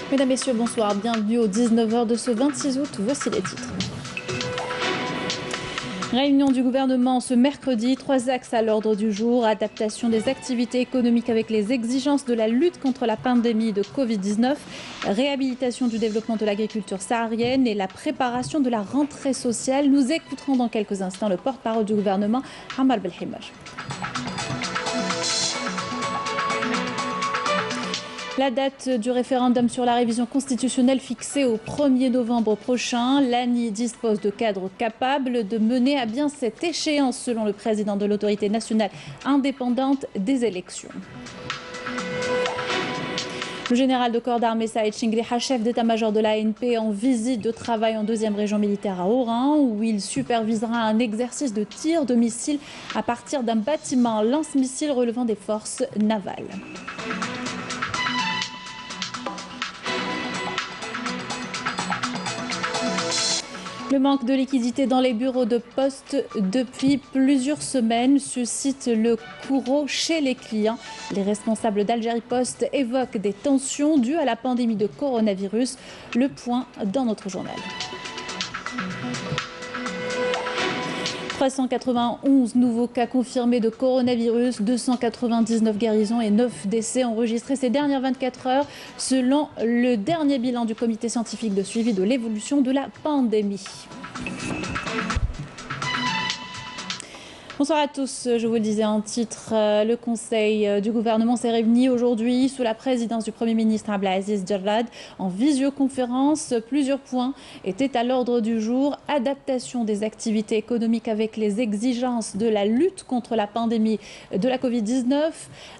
Mesdames, Messieurs, bonsoir. Bienvenue aux 19h de ce 26 août. Voici les titres. Réunion du gouvernement ce mercredi. 3 axes à l'ordre du jour. Adaptation des activités économiques avec les exigences de la lutte contre la pandémie de Covid-19. Réhabilitation du développement de l'agriculture saharienne et la préparation de la rentrée sociale. Nous écouterons dans quelques instants le porte-parole du gouvernement, Ammar Belhimaj. La date du référendum sur la révision constitutionnelle fixée au 1er novembre prochain. L'ANI dispose de cadres capables de mener à bien cette échéance, selon le président de l'autorité nationale indépendante des élections. Le général de corps d'armée Saïd Chingriha, chef d'état-major de l'ANP, en visite de travail en 2e région militaire à Oran, où il supervisera un exercice de tir de missiles à partir d'un bâtiment lance-missiles relevant des forces navales. Le manque de liquidité dans les bureaux de poste depuis plusieurs semaines suscite le courroux chez les clients. Les responsables d'Algérie Post évoquent des tensions dues à la pandémie de coronavirus. Le point dans notre journal. 391 nouveaux cas confirmés de coronavirus, 299 guérisons et 9 décès enregistrés ces dernières 24 heures, selon le dernier bilan du comité scientifique de suivi de l'évolution de la pandémie. Bonsoir à tous, je vous le disais en titre, le conseil du gouvernement s'est réuni aujourd'hui sous la présidence du Premier ministre Abdelaziz Jarrad en visioconférence. Plusieurs points étaient à l'ordre du jour. Adaptation des activités économiques avec les exigences de la lutte contre la pandémie de la Covid-19,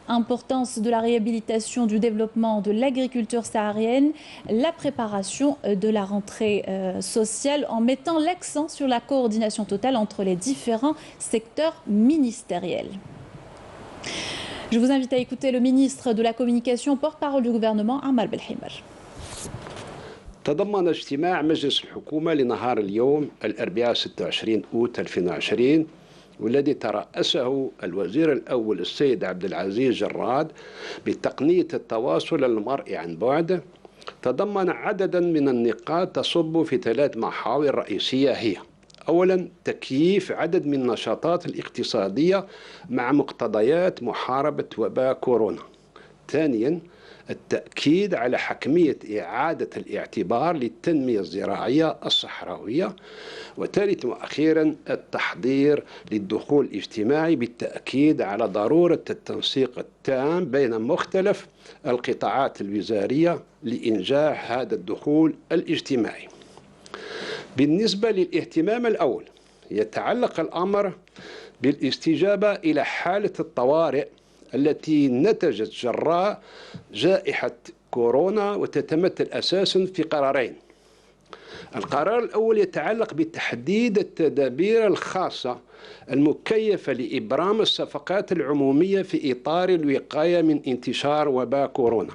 importance de la réhabilitation du développement de l'agriculture saharienne, la préparation de la rentrée sociale en mettant l'accent sur la coordination totale entre les différents secteurs ministériels. Je vous invite à écouter le ministre de la Communication, porte-parole du gouvernement, Ammar Belhimaj. تضمن اجتماع مجلس الحكومة لنهار اليوم الأربعاء 26 أوت 2020 والذي ترأسه الوزير الأول السيد عبد العزيز جراد بتقنية التواصل المرئي عن بعد، تضمن عددا من النقاط تصب في 3 محاور رئيسية هي: أولا، تكييف عدد من النشاطات الاقتصادية مع مقتضيات محاربة وباء كورونا. ثانيا، التأكيد على حتمية إعادة الاعتبار للتنمية الزراعية الصحراوية. وثالثا وأخيرا، التحضير للدخول الاجتماعي بالتأكيد على ضرورة التنسيق التام بين مختلف القطاعات الوزارية لإنجاح هذا الدخول الاجتماعي. بالنسبة للاهتمام الأول، يتعلق الأمر بالاستجابة إلى حالة الطوارئ التي نتجت جراء جائحة كورونا، وتتمثل أساسا في قرارين. القرار الأول يتعلق بتحديد التدابير الخاصة المكيفة لإبرام الصفقات العمومية في إطار الوقاية من انتشار وباء كورونا،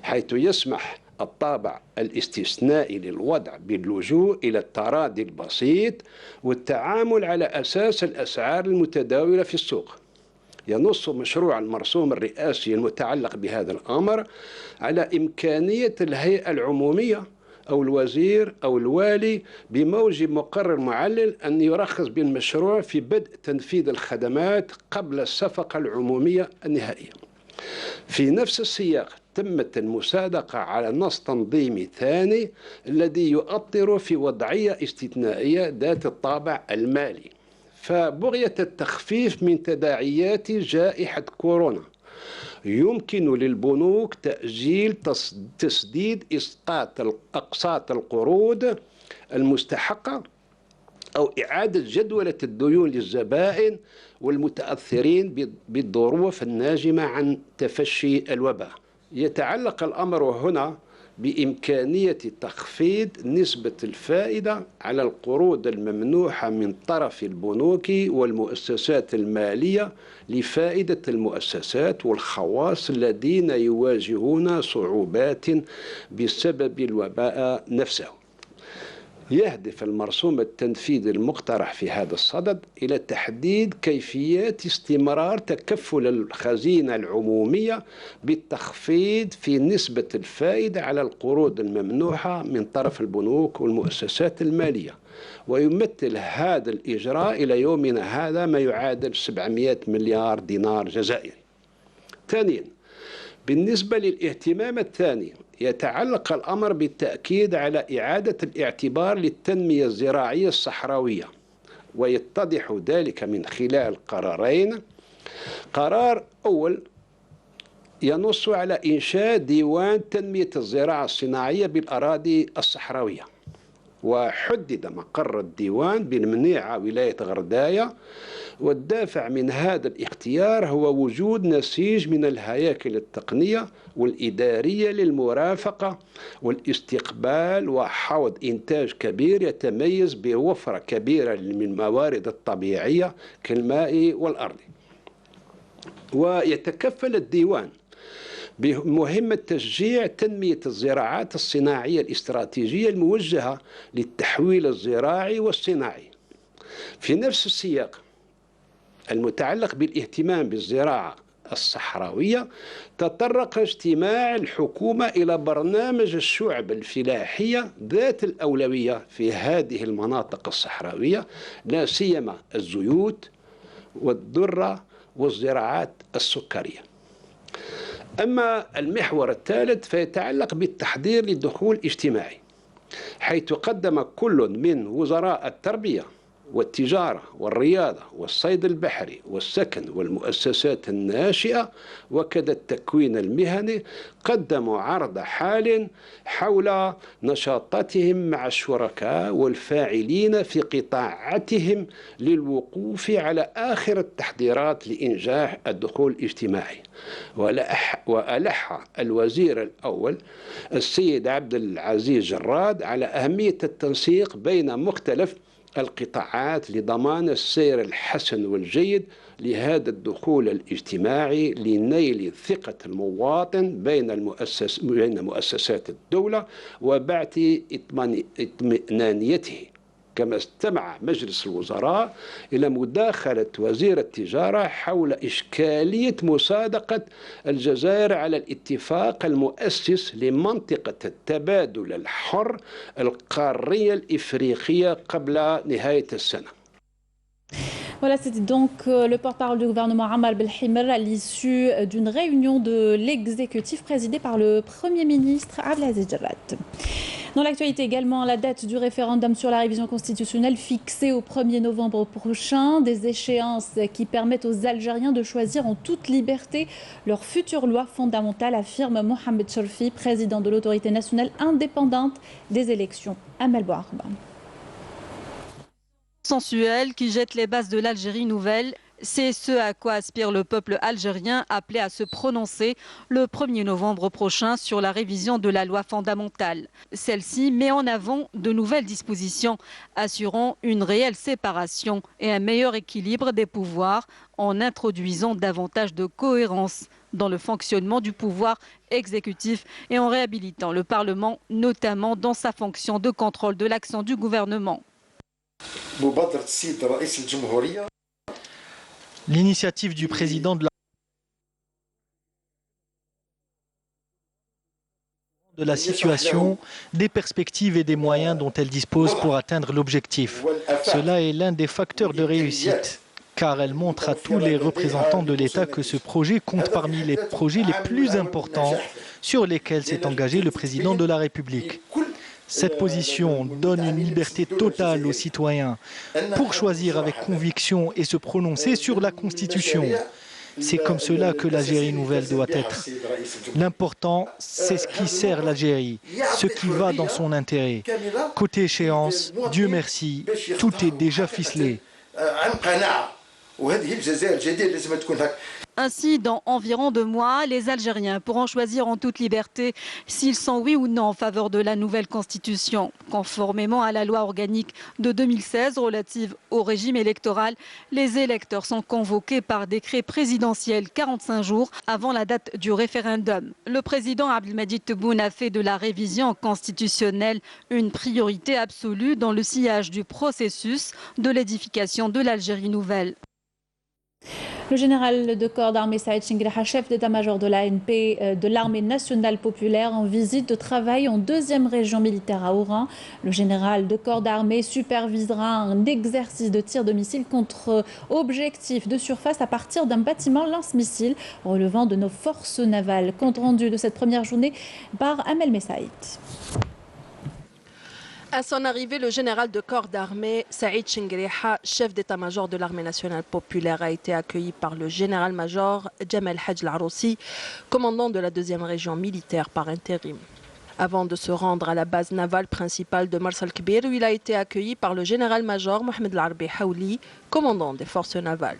حيث يسمح الطابع الاستثنائي للوضع باللجوء إلى التراضي البسيط والتعامل على أساس الأسعار المتداولة في السوق. ينص مشروع المرسوم الرئاسي المتعلق بهذا الأمر على إمكانية الهيئة العمومية أو الوزير أو الوالي بموجب مقرر معلل أن يرخص بالمشروع في بدء تنفيذ الخدمات قبل الصفقة العمومية النهائية. في نفس السياق تمت المصادقة على نص تنظيمي ثاني الذي يؤطر في وضعية استثنائية ذات الطابع المالي، فبغية التخفيف من تداعيات جائحة كورونا يمكن للبنوك تأجيل تسديد إسقاط أقساط القروض المستحقة أو إعادة جدولة الديون للزبائن والمتأثرين بالظروف الناجمة عن تفشي الوباء. يتعلق الأمر هنا بإمكانية تخفيض نسبة الفائدة على القروض الممنوحة من طرف البنوك والمؤسسات المالية لفائدة المؤسسات والخواص الذين يواجهون صعوبات بسبب الوباء نفسه. يهدف المرسوم التنفيذي المقترح في هذا الصدد إلى تحديد كيفيات استمرار تكفل الخزينة العمومية بالتخفيض في نسبة الفائدة على القروض الممنوحة من طرف البنوك والمؤسسات المالية، ويمثل هذا الإجراء إلى يومنا هذا ما يعادل 700 مليار دينار جزائري. ثانيا، بالنسبة للاهتمام الثاني، يتعلق الأمر بالتأكيد على إعادة الاعتبار للتنمية الزراعية الصحراوية، ويتضح ذلك من خلال قرارين. قرار أول ينص على إنشاء ديوان تنمية الزراعة الصناعية بالأراضي الصحراوية، وحدد مقر الديوان بالمنيعة ولاية غرداية، والدافع من هذا الاختيار هو وجود نسيج من الهياكل التقنية والإدارية للمرافقة والاستقبال وحوض إنتاج كبير يتميز بوفرة كبيرة من الموارد الطبيعية كالماء والأرض. ويتكفل الديوان بمهمة تشجيع تنمية الزراعات الصناعية الاستراتيجية الموجهة للتحويل الزراعي والصناعي. في نفس السياق المتعلق بالاهتمام بالزراعة الصحراوية، تطرق اجتماع الحكومة إلى برنامج الشعب الفلاحية ذات الأولوية في هذه المناطق الصحراوية، لا سيما الزيوت والذرة والزراعات السكرية. أما المحور الثالث فيتعلق بالتحضير للدخول الاجتماعي، حيث قدم كل من وزراء التربية والتجارة والرياضة والصيد البحري والسكن والمؤسسات الناشئة وكذا التكوين المهني قدموا عرض حال حول نشاطاتهم مع الشركاء والفاعلين في قطاعاتهم للوقوف على آخر التحضيرات لإنجاح الدخول الاجتماعي. وألح الوزير الأول السيد عبد العزيز جراد على أهمية التنسيق بين مختلف القطاعات لضمان السير الحسن والجيد لهذا الدخول الاجتماعي لنيل ثقة المواطن بين مؤسسات الدولة وبعث اطمئنانيته. كما استمع مجلس الوزراء إلى مداخلة وزير التجارة حول إشكالية مصادقة الجزائر على الاتفاق المؤسس لمنطقة التبادل الحر القارية الإفريقية قبل نهاية السنة. Voilà, c'était donc le porte-parole du gouvernement Amal Belhimer à l'issue d'une réunion de l'exécutif présidée par le Premier ministre Abdelaziz Jarrad. Dans l'actualité également, la date du référendum sur la révision constitutionnelle fixée au 1er novembre prochain, des échéances qui permettent aux Algériens de choisir en toute liberté leur future loi fondamentale, affirme Mohamed Chorfi, président de l'autorité nationale indépendante des élections. Amel Bouarba. Sensuel qui jette les bases de l'Algérie nouvelle. C'est ce à quoi aspire le peuple algérien appelé à se prononcer le 1er novembre prochain sur la révision de la loi fondamentale. Celle-ci met en avant de nouvelles dispositions assurant une réelle séparation et un meilleur équilibre des pouvoirs en introduisant davantage de cohérence dans le fonctionnement du pouvoir exécutif et en réhabilitant le Parlement, notamment dans sa fonction de contrôle de l'action du gouvernement. L'initiative du président de la situation, des perspectives et des moyens dont elle dispose pour atteindre l'objectif. Cela est l'un des facteurs de réussite, car elle montre à tous les représentants de l'État que ce projet compte parmi les projets les plus importants sur lesquels s'est engagé le président de la République. Cette position donne une liberté totale aux citoyens pour choisir avec conviction et se prononcer sur la Constitution. C'est comme cela que l'Algérie nouvelle doit être. L'important, c'est ce qui sert l'Algérie, ce qui va dans son intérêt. Côté échéance, Dieu merci, tout est déjà ficelé. Ainsi, dans environ 2 mois, les Algériens pourront choisir en toute liberté s'ils sont oui ou non en faveur de la nouvelle constitution. Conformément à la loi organique de 2016 relative au régime électoral, les électeurs sont convoqués par décret présidentiel 45 jours avant la date du référendum. Le président Abdelmadjid Tebboune a fait de la révision constitutionnelle une priorité absolue dans le sillage du processus de l'édification de l'Algérie nouvelle. Le général de corps d'armée Saïd Chenguelaha, chef d'état-major de l'ANP de l'armée nationale populaire, en visite de travail en 2e région militaire à Oran. Le général de corps d'armée supervisera un exercice de tir de missiles contre objectifs de surface à partir d'un bâtiment lance-missiles relevant de nos forces navales. Compte rendu de cette première journée par Amel Messaïd. À son arrivée, le général de corps d'armée Saïd Chenguelaha, chef d'état-major de l'armée nationale populaire, a été accueilli par le général-major Jamal Hadj Al-Arossi, commandant de la 2e région militaire par intérim. Avant de se rendre à la base navale principale de Mars Al-Kbir, où il a été accueilli par le général-major Mohamed Al-Arbi Haouli, commandant des forces navales.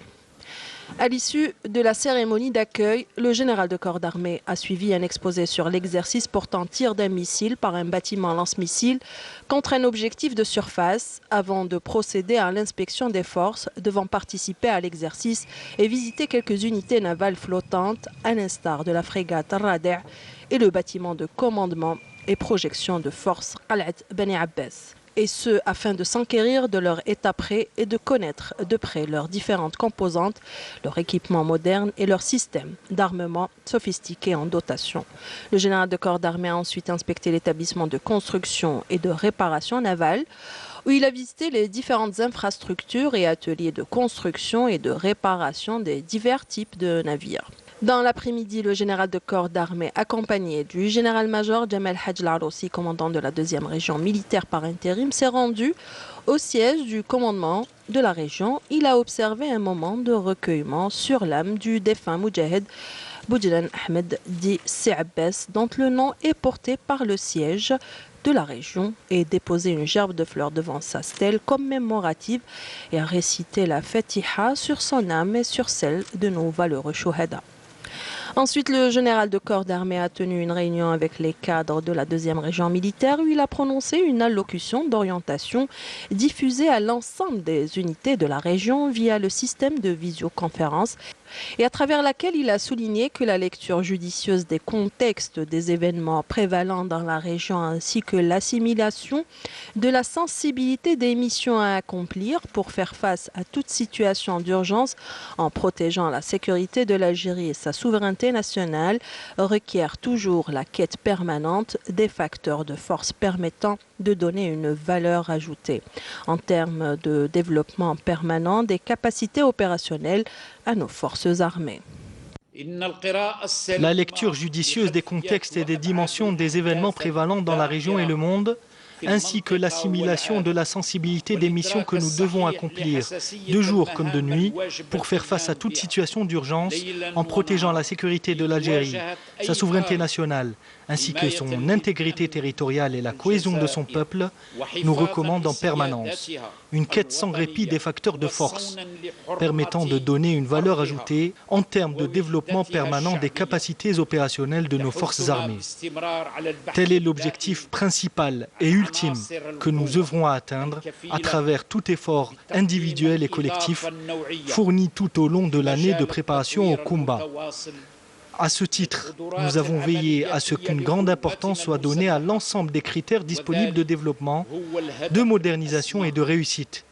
À l'issue de la cérémonie d'accueil, le général de corps d'armée a suivi un exposé sur l'exercice portant tir d'un missile par un bâtiment lance-missile contre un objectif de surface avant de procéder à l'inspection des forces devant participer à l'exercice et visiter quelques unités navales flottantes à l'instar de la frégate Al-Rada' et le bâtiment de commandement et projection de forces Qal'at Bani Abbas. Et ce, afin de s'enquérir de leur état prêt et de connaître de près leurs différentes composantes, leur équipement moderne et leur système d'armement sophistiqué en dotation. Le général de corps d'armée a ensuite inspecté l'établissement de construction et de réparation navale, où il a visité les différentes infrastructures et ateliers de construction et de réparation des divers types de navires. Dans l'après-midi, le général de corps d'armée, accompagné du général-major Jamal Hadj Al-Arossi, commandant de la 2e région militaire par intérim, s'est rendu au siège du commandement de la région. Il a observé un moment de recueillement sur l'âme du défunt Moudjahid Boudjan Ahmed dit Abbas, dont le nom est porté par le siège de la région, et déposé une gerbe de fleurs devant sa stèle commémorative et a récité la Fatiha sur son âme et sur celle de nos valeureux Chouhada. Ensuite, le général de corps d'armée a tenu une réunion avec les cadres de la 2e région militaire où il a prononcé une allocution d'orientation diffusée à l'ensemble des unités de la région via le système de visioconférence et à travers laquelle il a souligné que la lecture judicieuse des contextes des événements prévalents dans la région ainsi que l'assimilation de la sensibilité des missions à accomplir pour faire face à toute situation d'urgence en protégeant la sécurité de l'Algérie et sa souveraineté nationale requiert toujours la quête permanente des facteurs de force permettant de donner une valeur ajoutée en termes de développement permanent des capacités opérationnelles à nos forces armées. La lecture judicieuse des contextes et des dimensions des événements prévalents dans la région et le monde, ainsi que l'assimilation de la sensibilité des missions que nous devons accomplir, de jour comme de nuit, pour faire face à toute situation d'urgence en protégeant la sécurité de l'Algérie, sa souveraineté nationale, ainsi que son intégrité territoriale et la cohésion de son peuple, nous recommande en permanence une quête sans répit des facteurs de force, permettant de donner une valeur ajoutée en termes de développement permanent des capacités opérationnelles de nos forces armées. Tel est l'objectif principal et ultime que nous œuvrons à atteindre à travers tout effort individuel et collectif fourni tout au long de l'année de préparation au combat. À ce titre, nous avons veillé à ce qu'une grande importance soit donnée à l'ensemble des critères disponibles de développement, de modernisation et de réussite,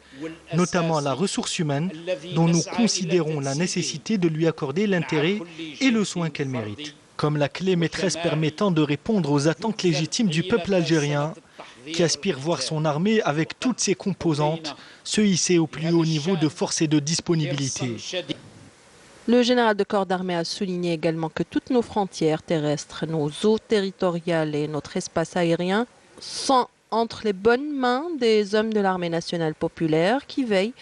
notamment la ressource humaine, dont nous considérons la nécessité de lui accorder l'intérêt et le soin qu'elle mérite, comme la clé maîtresse permettant de répondre aux attentes légitimes du peuple algérien, qui aspire voir son armée avec toutes ses composantes se hisser au plus haut niveau de force et de disponibilité. Le général de corps d'armée a souligné également que toutes nos frontières terrestres, nos eaux territoriales et notre espace aérien sont entre les bonnes mains des hommes de l'armée nationale populaire qui veillent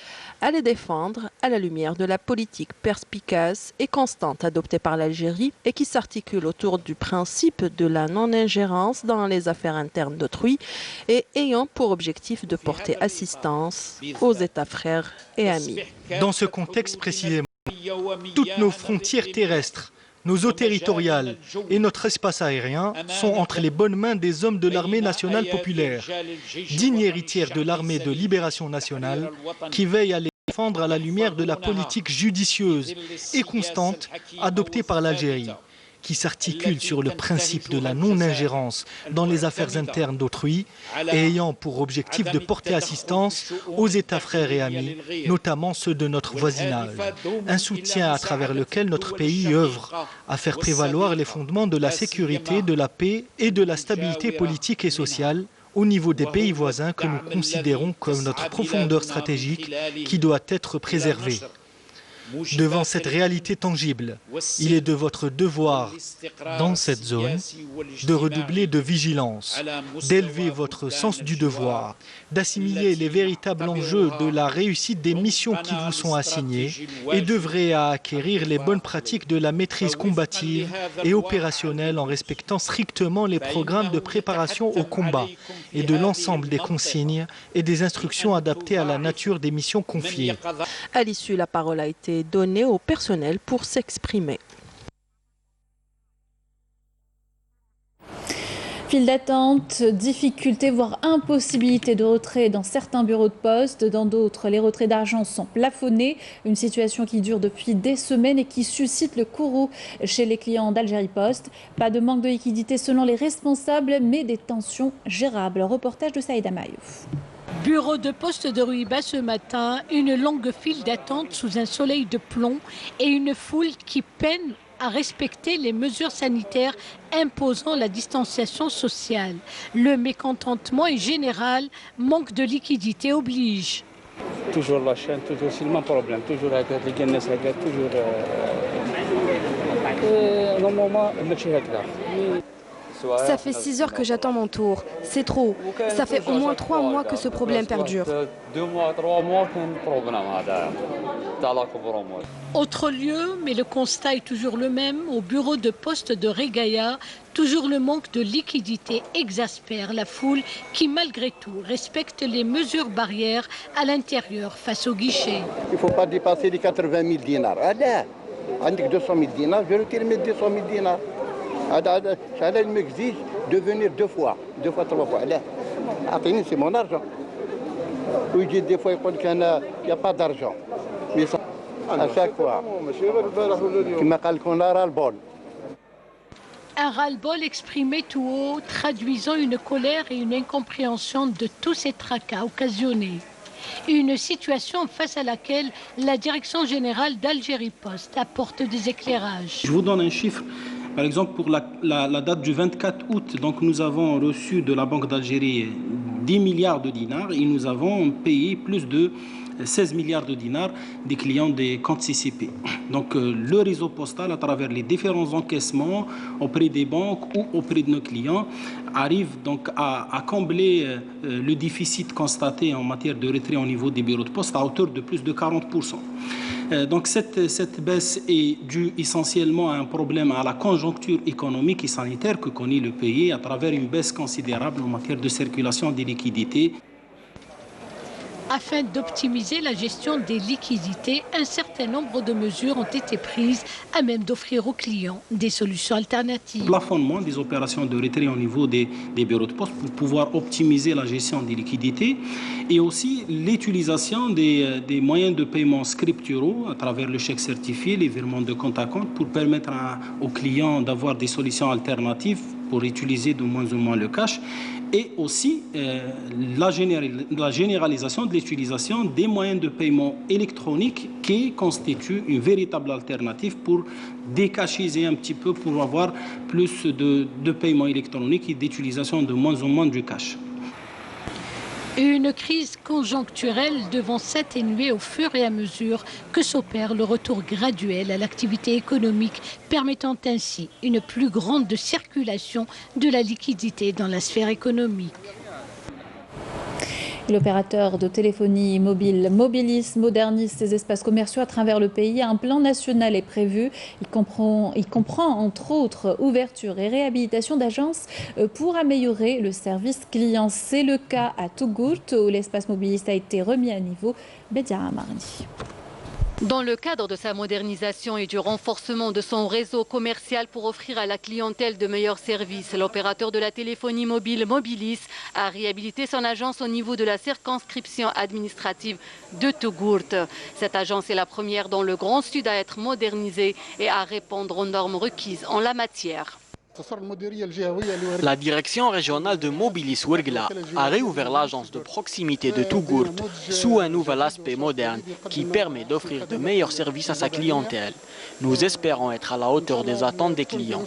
à les défendre à la lumière de la politique perspicace et constante adoptée par l'Algérie et qui s'articule autour du principe de la non-ingérence dans les affaires internes d'autrui et ayant pour objectif de porter assistance aux États frères et amis. Dans ce contexte précisément, Toutes nos frontières terrestres, nos eaux territoriales et notre espace aérien sont entre les bonnes mains des hommes de l'armée nationale populaire, digne héritière de l'armée de libération nationale, qui veille à les défendre à la lumière de la politique judicieuse et constante adoptée par l'Algérie, qui s'articule sur le principe de la non-ingérence dans les affaires internes d'autrui et ayant pour objectif de porter assistance aux États frères et amis, notamment ceux de notre voisinage. Un soutien à travers lequel notre pays œuvre à faire prévaloir les fondements de la sécurité, de la paix et de la stabilité politique et sociale au niveau des pays voisins que nous considérons comme notre profondeur stratégique qui doit être préservée. Devant cette réalité tangible, il est de votre devoir, dans cette zone, de redoubler de vigilance, d'élever votre sens du devoir, d'assimiler les véritables enjeux de la réussite des missions qui vous sont assignées et d'œuvrer à acquérir les bonnes pratiques de la maîtrise combative et opérationnelle en respectant strictement les programmes de préparation au combat et de l'ensemble des consignes et des instructions adaptées à la nature des missions confiées. À l'issue, la parole a été donnée au personnel pour s'exprimer. File d'attente, difficultés, voire impossibilité de retrait dans certains bureaux de poste. Dans d'autres, les retraits d'argent sont plafonnés. Une situation qui dure depuis des semaines et qui suscite le courroux chez les clients d'Algérie Post. Pas de manque de liquidité selon les responsables, mais des tensions gérables. Reportage de Saïda Mayouf. Bureau de poste de Ruiba ce matin, une longue file d'attente sous un soleil de plomb et une foule qui peine à respecter les mesures sanitaires imposant la distanciation sociale. Le mécontentement est général, manque de liquidité oblige. Toujours la chaîne, toujours c'est le même problème, toujours avec les Guinéens, toujours normalement, ça fait 6 heures que j'attends mon tour. C'est trop. Ça fait au moins 3 mois que ce problème perdure. 2 mois, 3 mois, problème. Autre lieu, mais le constat est toujours le même. Au bureau de poste de Régaya, toujours le manque de liquidité exaspère la foule qui, malgré tout, respecte les mesures barrières à l'intérieur face au guichet. Il ne faut pas dépasser les 80 000 dinars. Avec 200 000 dinars, je retire mes 200 000 dinars. Il m'exige de venir 2 fois, 3 fois. C'est mon argent. Oui, des fois, il n'y a pas d'argent. Mais ça, à chaque fois, qui m'a dit qu'on a ras-le-bol. Un ras-le-bol exprimé tout haut, traduisant une colère et une incompréhension de tous ces tracas occasionnés. Une situation face à laquelle la direction générale d'Algérie Post apporte des éclairages. Je vous donne un chiffre. Par exemple, pour la date du 24 août, donc nous avons reçu de la Banque d'Algérie 10 milliards de dinars et nous avons payé plus de 16 milliards de dinars des clients des comptes CCP. Donc le réseau postal, à travers les différents encaissements auprès des banques ou auprès de nos clients, arrive donc à combler le déficit constaté en matière de retrait au niveau des bureaux de poste à hauteur de plus de 40%. Donc cette baisse est due essentiellement à un problème à la conjoncture économique et sanitaire que connaît le pays à travers une baisse considérable en matière de circulation des liquidités. Afin d'optimiser la gestion des liquidités, un certain nombre de mesures ont été prises à même d'offrir aux clients des solutions alternatives. Plafonnement des opérations de retrait au niveau des bureaux de poste pour pouvoir optimiser la gestion des liquidités et aussi l'utilisation des moyens de paiement scripturaux à travers le chèque certifié, les virements de compte à compte pour permettre aux clients d'avoir des solutions alternatives pour utiliser de moins en moins le cash. Et aussi la généralisation de l'utilisation des moyens de paiement électroniques qui constituent une véritable alternative pour décachiser un petit peu, pour avoir plus de paiement électronique et d'utilisation de moins en moins du cash. Une crise conjoncturelle devant s'atténuer au fur et à mesure que s'opère le retour graduel à l'activité économique, permettant ainsi une plus grande circulation de la liquidité dans la sphère économique. L'opérateur de téléphonie mobile Mobilis modernise ses espaces commerciaux à travers le pays. Un plan national est prévu. Il comprend entre autres ouverture et réhabilitation d'agences pour améliorer le service client. C'est le cas à Tougourt où l'espace Mobilis a été remis à niveau. Bédia mardi. Dans le cadre de sa modernisation et du renforcement de son réseau commercial pour offrir à la clientèle de meilleurs services, l'opérateur de la téléphonie mobile Mobilis a réhabilité son agence au niveau de la circonscription administrative de Tougourt. Cette agence est la première dans le Grand Sud à être modernisée et à répondre aux normes requises en la matière. La direction régionale de Mobilis Ouergla a réouvert l'agence de proximité de Tougourt sous un nouvel aspect moderne qui permet d'offrir de meilleurs services à sa clientèle. Nous espérons être à la hauteur des attentes des clients.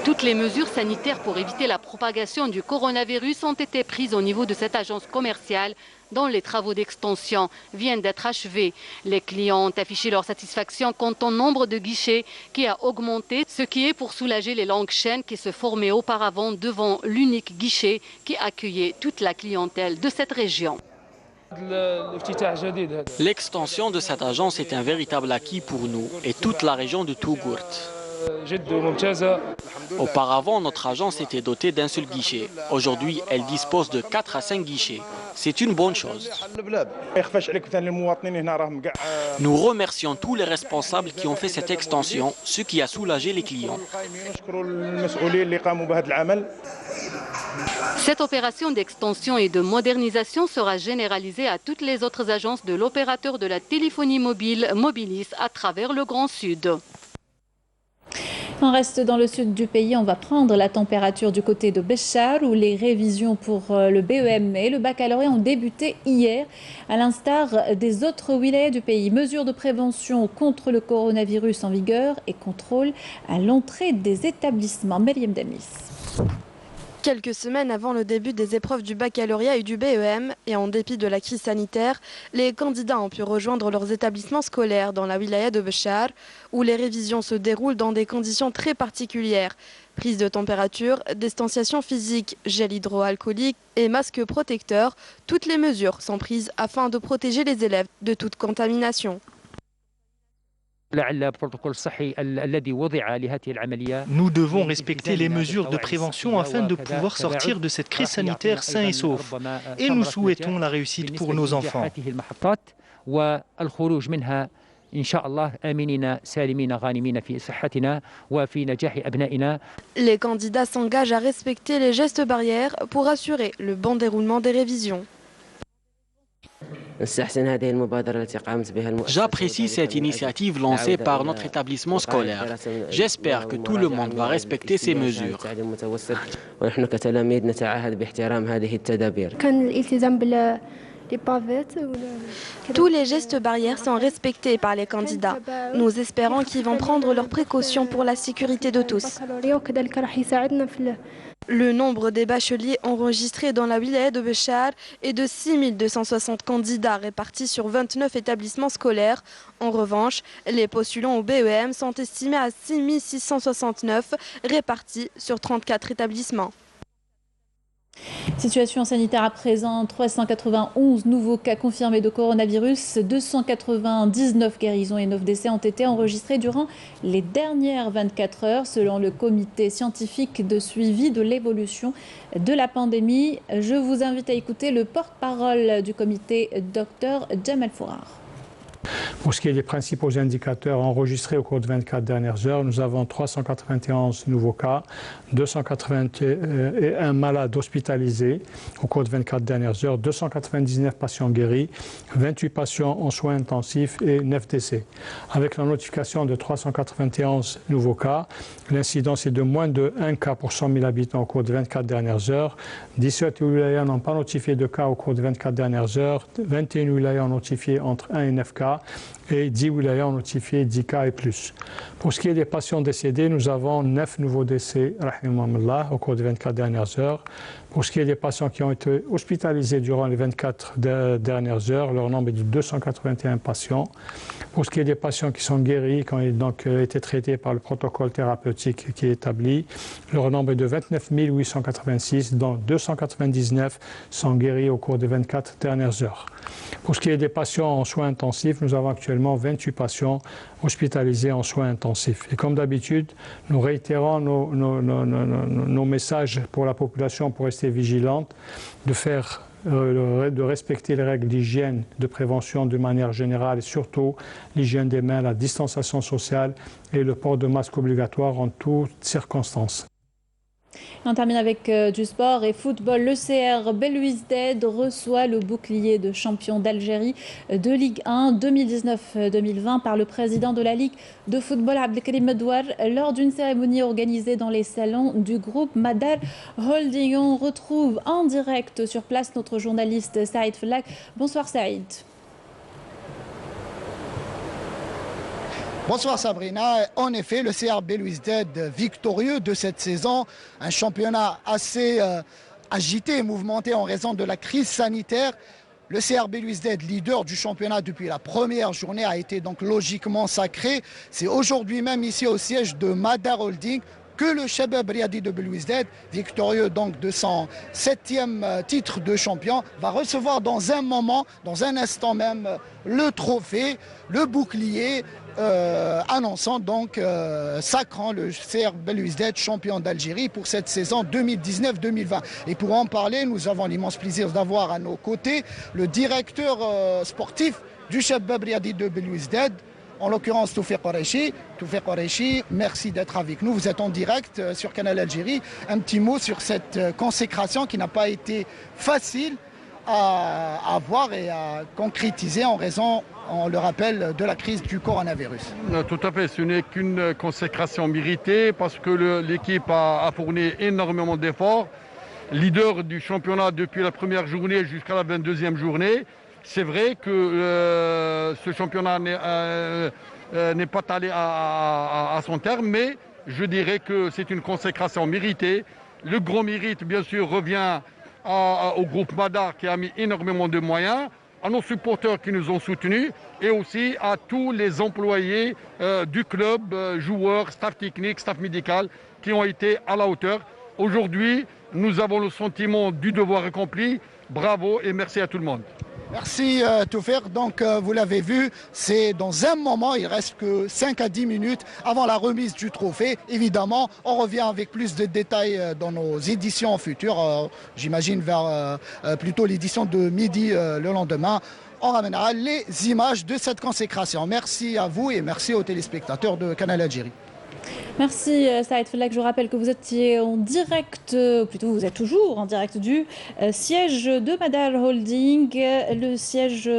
Toutes les mesures sanitaires pour éviter la propagation du coronavirus ont été prises au niveau de cette agence commerciale dont les travaux d'extension viennent d'être achevés. Les clients ont affiché leur satisfaction quant au nombre de guichets qui a augmenté, ce qui est pour soulager les longues chaînes qui se formaient auparavant devant l'unique guichet qui accueillait toute la clientèle de cette région. L'extension de cette agence est un véritable acquis pour nous et toute la région de Tougourt. Auparavant, notre agence était dotée d'un seul guichet. Aujourd'hui, elle dispose de 4 à 5 guichets. C'est une bonne chose. Nous remercions tous les responsables qui ont fait cette extension, ce qui a soulagé les clients. Cette opération d'extension et de modernisation sera généralisée à toutes les autres agences de l'opérateur de la téléphonie mobile Mobilis à travers le Grand Sud. On reste dans le sud du pays, on va prendre la température du côté de Béchar où les révisions pour le BEM et le baccalauréat ont débuté hier, à l'instar des autres wilayas du pays. Mesures de prévention contre le coronavirus en vigueur et contrôle à l'entrée des établissements. Mariam Damis. Quelques semaines avant le début des épreuves du baccalauréat et du BEM, et en dépit de la crise sanitaire, les candidats ont pu rejoindre leurs établissements scolaires dans la wilaya de Béchar, où les révisions se déroulent dans des conditions très particulières. Prise de température, distanciation physique, gel hydroalcoolique et masque protecteur, toutes les mesures sont prises afin de protéger les élèves de toute contamination. Nous devons respecter les mesures de prévention afin de pouvoir sortir de cette crise sanitaire sains et saufs. Et nous souhaitons la réussite pour nos enfants. Les candidats s'engagent à respecter les gestes barrières pour assurer le bon déroulement des révisions. J'apprécie cette initiative lancée par notre établissement scolaire. J'espère que tout le monde va respecter ces mesures. Tous les gestes barrières sont respectés par les candidats. Nous espérons qu'ils vont prendre leurs précautions pour la sécurité de tous. Le nombre des bacheliers enregistrés dans la wilaya de Béchar est de 6260 candidats répartis sur 29 établissements scolaires. En revanche, les postulants au BEM sont estimés à 6669 répartis sur 34 établissements. Situation sanitaire à présent, 391 nouveaux cas confirmés de coronavirus, 299 guérisons et 9 décès ont été enregistrés durant les dernières 24 heures selon le comité scientifique de suivi de l'évolution de la pandémie. Je vous invite à écouter le porte-parole du comité, Dr Jamal Fourar. Pour ce qui est des principaux indicateurs enregistrés au cours de 24 dernières heures, nous avons 391 nouveaux cas, 281 malades hospitalisés au cours de 24 dernières heures, 299 patients guéris, 28 patients en soins intensifs et 9 décès. Avec la notification de 391 nouveaux cas, l'incidence est de moins de 1 cas pour 100 000 habitants au cours de 24 dernières heures. 17 wilayas n'ont pas notifié de cas au cours de 24 dernières heures, 21 wilayas ont notifié entre 1 et 9 cas. Et 10 wilayas ont notifié 10 cas et plus. Pour ce qui est des patients décédés, nous avons 9 nouveaux décès au cours des 24 dernières heures. Pour ce qui est des patients qui ont été hospitalisés durant les 24 dernières heures, leur nombre est de 281 patients. Pour ce qui est des patients qui sont guéris, qui ont donc été traités par le protocole thérapeutique qui est établi, leur nombre est de 29 886, dont 299 sont guéris au cours des 24 dernières heures. Pour ce qui est des patients en soins intensifs, nous avons actuellement 28 patients hospitalisés en soins intensifs. Et comme d'habitude, nous réitérons nos messages pour la population pour rester vigilante, de faire de respecter les règles d'hygiène, de prévention de manière générale et surtout l'hygiène des mains, la distanciation sociale et le port de masque obligatoire en toutes circonstances. On termine avec du sport et football. Le CR Belouizdad reçoit le bouclier de champion d'Algérie de Ligue 1 2019-2020 par le président de la Ligue de football Abdelkarim Medouar lors d'une cérémonie organisée dans les salons du groupe Madar Holding. On retrouve en direct sur place notre journaliste Saïd Fellak. Bonsoir Saïd. Bonsoir Sabrina. En effet, le CR Belouizdad victorieux de cette saison, un championnat assez agité et mouvementé en raison de la crise sanitaire. Le CR Belouizdad, leader du championnat depuis la première journée, a été donc logiquement sacré. C'est aujourd'hui même ici au siège de Madar Holding que le Shabab Riadi de Belouizdad, victorieux donc de son 7e titre de champion, va recevoir dans un moment, dans un instant même, le trophée, le bouclier, annonçant donc sacrant le CR Belouizdad champion d'Algérie pour cette saison 2019-2020. Et pour en parler, nous avons l'immense plaisir d'avoir à nos côtés le directeur sportif du Shabab Riadi de Belouizdad, en l'occurrence Toufiq Qureshi. Toufiq Qureshi, merci d'être avec nous. Vous êtes en direct sur Canal Algérie. Un petit mot sur cette consécration qui n'a pas été facile à voir et à concrétiser en raison, on le rappelle, de la crise du coronavirus. Tout à fait, ce n'est qu'une consécration méritée parce que l'équipe a fourni énormément d'efforts. Leader du championnat depuis la première journée jusqu'à la 22e journée. C'est vrai que ce championnat n'est pas allé à son terme, mais je dirais que c'est une consécration méritée. Le gros mérite, bien sûr, revient au groupe Madar qui a mis énormément de moyens, à nos supporters qui nous ont soutenus et aussi à tous les employés du club, joueurs, staff technique, staff médical qui ont été à la hauteur. Aujourd'hui, nous avons le sentiment du devoir accompli. Bravo et merci à tout le monde. Merci Toufiq. Donc vous l'avez vu, c'est dans un moment, il reste que 5 à 10 minutes avant la remise du trophée. Évidemment, on revient avec plus de détails dans nos éditions futures. J'imagine vers plutôt l'édition de midi le lendemain. On ramènera les images de cette consécration. Merci à vous et merci aux téléspectateurs de Canal Algérie. Merci Saïd Fellak. Je vous rappelle que vous étiez en direct, plutôt vous êtes toujours en direct du siège de Madar Holding, le siège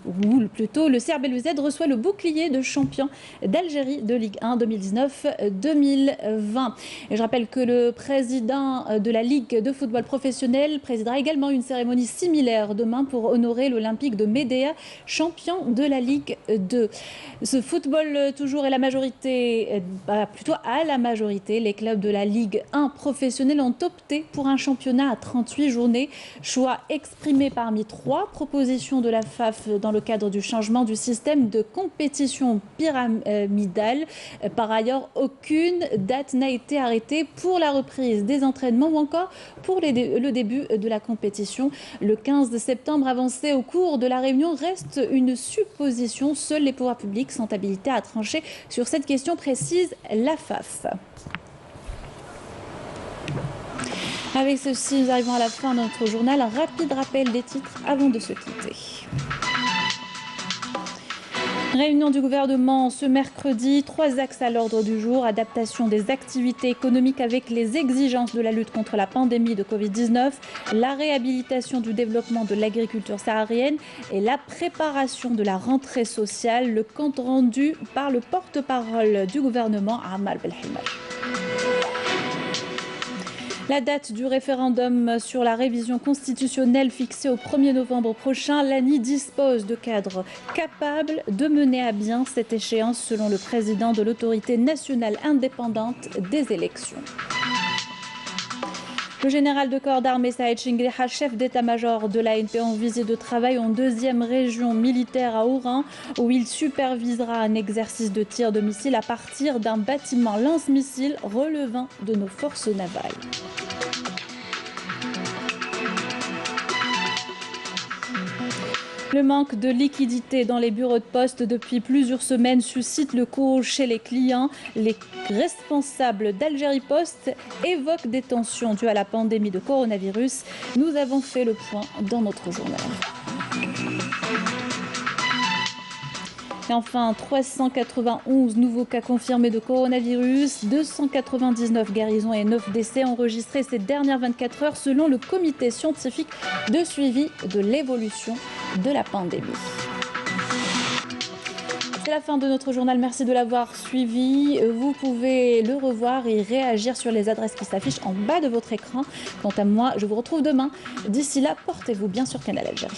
ou plutôt le CR Belouizdad reçoit le bouclier de champion d'Algérie de Ligue 1 2019-2020. Et je rappelle que le président de la Ligue de football professionnel présidera également une cérémonie similaire demain pour honorer l'Olympique de Médéa, champion de la Ligue 2. Ce football toujours est la majorité, plutôt à la majorité, les clubs de la Ligue 1 professionnelle ont opté pour un championnat à 38 journées, choix exprimé parmi 3 propositions de la FAF dans le cadre du changement du système de compétition pyramidale. Par ailleurs, aucune date n'a été arrêtée pour la reprise des entraînements ou encore pour le début de la compétition. Le 15 septembre avancé au cours de la réunion reste une supposition. Seuls les pouvoirs publics sont habilités à trancher sur cette question, précise la FAF. Avec ceci, nous arrivons à la fin de notre journal. Un rapide rappel des titres avant de se quitter. Réunion du gouvernement ce mercredi, 3 axes à l'ordre du jour, adaptation des activités économiques avec les exigences de la lutte contre la pandémie de Covid-19, la réhabilitation du développement de l'agriculture saharienne et la préparation de la rentrée sociale, le compte rendu par le porte-parole du gouvernement, Ammar Belhimar. La date du référendum sur la révision constitutionnelle fixée au 1er novembre prochain, l'ANI dispose de cadres capables de mener à bien cette échéance selon le président de l'autorité nationale indépendante des élections. Le général de corps d'armée Saïd Chingriha, chef d'état-major de l'ANP en visite de travail en 2e région militaire à Oran, où il supervisera un exercice de tir de missiles à partir d'un bâtiment lance-missiles relevant de nos forces navales. Le manque de liquidité dans les bureaux de poste depuis plusieurs semaines suscite le courage chez les clients. Les responsables d'Algérie Post évoquent des tensions dues à la pandémie de coronavirus. Nous avons fait le point dans notre journal. Et enfin, 391 nouveaux cas confirmés de coronavirus, 299 guérisons et 9 décès enregistrés ces dernières 24 heures selon le comité scientifique de suivi de l'évolution de la pandémie. C'est la fin de notre journal, merci de l'avoir suivi. Vous pouvez le revoir et réagir sur les adresses qui s'affichent en bas de votre écran. Quant à moi, je vous retrouve demain. D'ici là, portez-vous bien sur Canal Algérie.